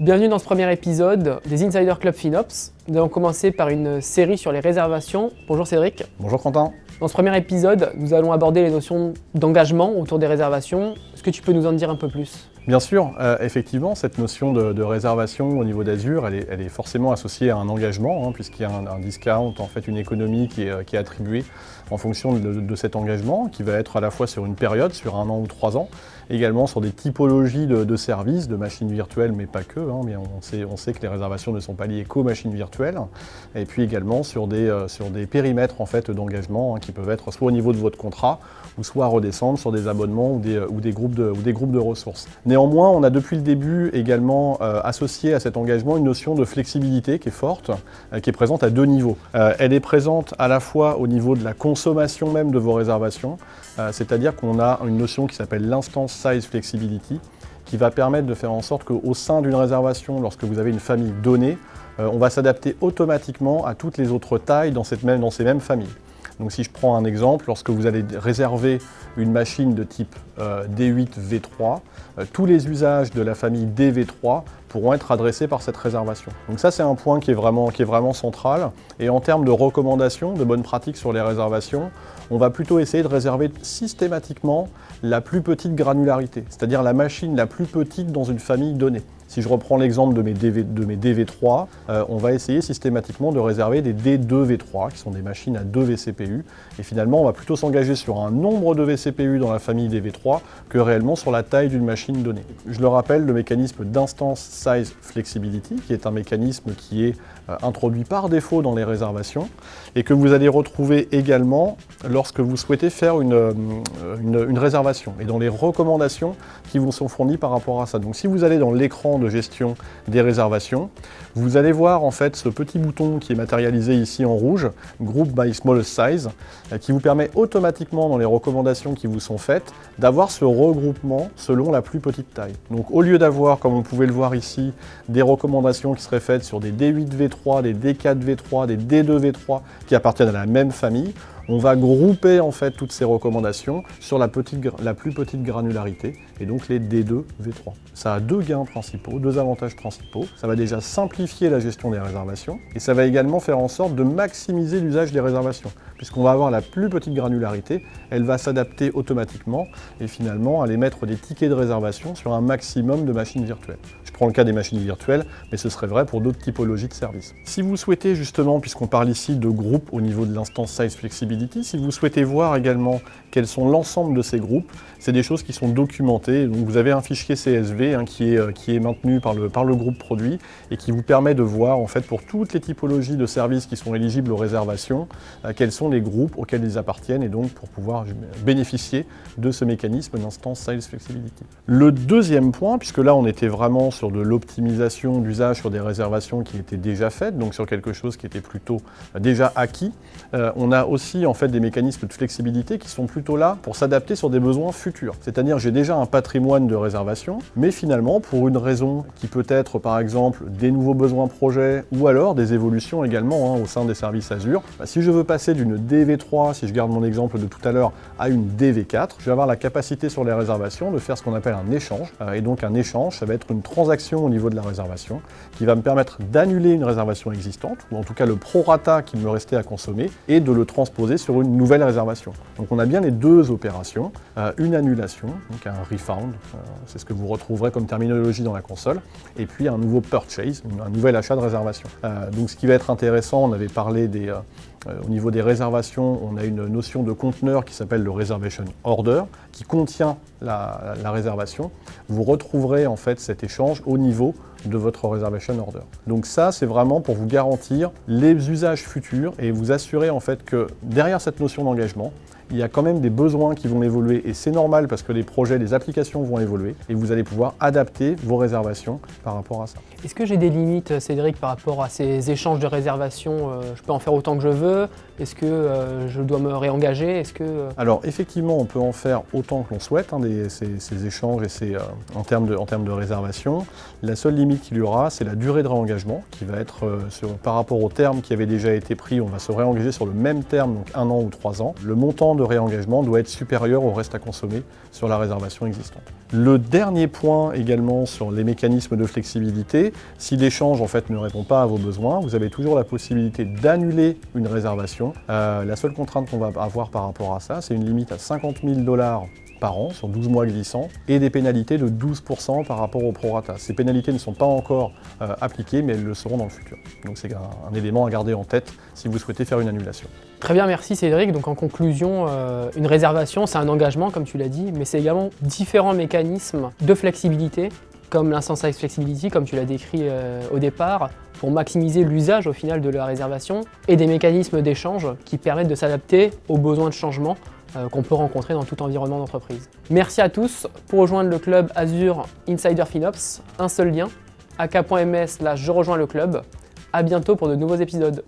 Bienvenue dans ce premier épisode des Insider Club FinOps. Nous allons commencer par une série sur les réservations. Bonjour Cédric. Bonjour Quentin. Dans ce premier épisode, nous allons aborder les notions d'engagement autour des réservations. Est-ce que tu peux nous en dire un peu plus ? Bien sûr, effectivement, cette notion de réservation au niveau d'Azure, elle est forcément associée à un engagement, puisqu'il y a un discount, en fait une économie qui est attribuée en fonction de cet engagement, qui va être à la fois sur une période, sur 1 an ou 3 ans, également sur des typologies de services, de machines virtuelles, mais pas que, mais on sait que les réservations ne sont pas liées qu'aux machines virtuelles, et puis également sur des périmètres en fait, d'engagement qui peuvent être soit au niveau de votre contrat, ou soit à redescendre sur des abonnements ou des groupes de ressources. Néanmoins, on a depuis le début également associé à cet engagement une notion de flexibilité qui est forte, qui est présente à 2 niveaux. Elle est présente à la fois au niveau de la consommation même de vos réservations, c'est-à-dire qu'on a une notion qui s'appelle l'instance size flexibility, qui va permettre de faire en sorte qu'au sein d'une réservation, lorsque vous avez une famille donnée, on va s'adapter automatiquement à toutes les autres tailles dans ces mêmes familles. Donc si je prends un exemple, lorsque vous allez réserver une machine de type D8 V3, tous les usages de la famille DV3 pourront être adressés par cette réservation. Donc ça c'est un point qui est vraiment central. Et en termes de recommandations, de bonnes pratiques sur les réservations, on va plutôt essayer de réserver systématiquement la plus petite granularité, c'est-à-dire la machine la plus petite dans une famille donnée. Si je reprends l'exemple de mes DV3, on va essayer systématiquement de réserver des D2V3, qui sont des machines à 2 vCPU. Et finalement, on va plutôt s'engager sur un nombre de vCPU dans la famille DV3 que réellement sur la taille d'une machine donnée. Je le rappelle, le mécanisme d'instance size flexibility, qui est un mécanisme qui est introduit par défaut dans les réservations et que vous allez retrouver également lorsque vous souhaitez faire une réservation et dans les recommandations qui vous sont fournies par rapport à ça. Donc si vous allez dans l'écran de gestion des réservations, vous allez voir en fait ce petit bouton qui est matérialisé ici en rouge, Group by Smallest Size, qui vous permet automatiquement dans les recommandations qui vous sont faites d'avoir ce regroupement selon la plus petite taille. Donc au lieu d'avoir, comme vous pouvez le voir ici, des recommandations qui seraient faites sur des D8V3, des D4V3, des D2V3 qui appartiennent à la même famille, on va grouper en fait toutes ces recommandations sur la plus petite granularité et donc les D2, V3. Ça a 2 gains principaux, 2 avantages principaux. Ça va déjà simplifier la gestion des réservations et ça va également faire en sorte de maximiser l'usage des réservations. Puisqu'on va avoir la plus petite granularité, elle va s'adapter automatiquement et finalement aller mettre des tickets de réservation sur un maximum de machines virtuelles. Je prends le cas des machines virtuelles, mais ce serait vrai pour d'autres typologies de services. Si vous souhaitez justement, puisqu'on parle ici de groupes au niveau de l'instance size flexibility, si vous souhaitez voir également quels sont l'ensemble de ces groupes, c'est des choses qui sont documentées. Donc vous avez un fichier CSV qui est maintenu par le groupe produit et qui vous permet de voir en fait pour toutes les typologies de services qui sont éligibles aux réservations, quels sont les groupes auxquels ils appartiennent et donc pour pouvoir bénéficier de ce mécanisme d'instance size flexibility. Le deuxième point, puisque là on était vraiment sur de l'optimisation d'usage sur des réservations qui étaient déjà faites, donc sur quelque chose qui était plutôt déjà acquis, on a aussi en fait des mécanismes de flexibilité qui sont plutôt là pour s'adapter sur des besoins futurs. C'est-à-dire j'ai déjà un patrimoine de réservation, mais finalement pour une raison qui peut être par exemple des nouveaux besoins projets ou alors des évolutions également au sein des services Azure, si je veux passer d'une DV3, si je garde mon exemple de tout à l'heure, à une DV4, je vais avoir la capacité sur les réservations de faire ce qu'on appelle un échange. Et donc un échange, ça va être une transaction au niveau de la réservation qui va me permettre d'annuler une réservation existante, ou en tout cas le prorata qui me restait à consommer, et de le transposer sur une nouvelle réservation. Donc on a bien les 2 opérations, une annulation, donc un refund, c'est ce que vous retrouverez comme terminologie dans la console, et puis un nouveau purchase, un nouvel achat de réservation. Donc ce qui va être intéressant, on avait parlé au niveau des réservations, on a une notion de conteneur qui s'appelle le Reservation Order, qui contient la réservation. Vous retrouverez en fait cet échange au niveau de votre Reservation Order. Donc ça, c'est vraiment pour vous garantir les usages futurs et vous assurer en fait que derrière cette notion d'engagement, il y a quand même des besoins qui vont évoluer et c'est normal parce que les projets, les applications vont évoluer et vous allez pouvoir adapter vos réservations par rapport à ça. Est-ce que j'ai des limites, Cédric, par rapport à ces échanges de réservations ? Je peux en faire autant que je veux ? Est-ce que je dois me réengager? Alors effectivement, on peut en faire autant que l'on souhaite, ces échanges et en termes de réservation. La seule limite qu'il y aura, c'est la durée de réengagement, qui va être par rapport au terme qui avait déjà été pris, on va se réengager sur le même terme, donc 1 an ou 3 ans. Le montant de réengagement doit être supérieur au reste à consommer sur la réservation existante. Le dernier point également sur les mécanismes de flexibilité, si l'échange en fait ne répond pas à vos besoins, vous avez toujours la possibilité d'annuler une réservation. La seule contrainte qu'on va avoir par rapport à ça, c'est une limite à 50 000 $ par an sur 12 mois glissants et des pénalités de 12% par rapport au prorata. Ces pénalités ne sont pas encore appliquées, mais elles le seront dans le futur. Donc c'est un élément à garder en tête si vous souhaitez faire une annulation. Très bien, merci Cédric. Donc en conclusion, une réservation, c'est un engagement, comme tu l'as dit, mais c'est également différents mécanismes de flexibilité, comme l'instant size flexibility, comme tu l'as décrit au départ, pour maximiser l'usage au final de la réservation, et des mécanismes d'échange qui permettent de s'adapter aux besoins de changement qu'on peut rencontrer dans tout environnement d'entreprise. Merci à tous. Pour rejoindre le club Azure Insider FinOps, un seul lien, aka.ms/je rejoins le club. À bientôt pour de nouveaux épisodes.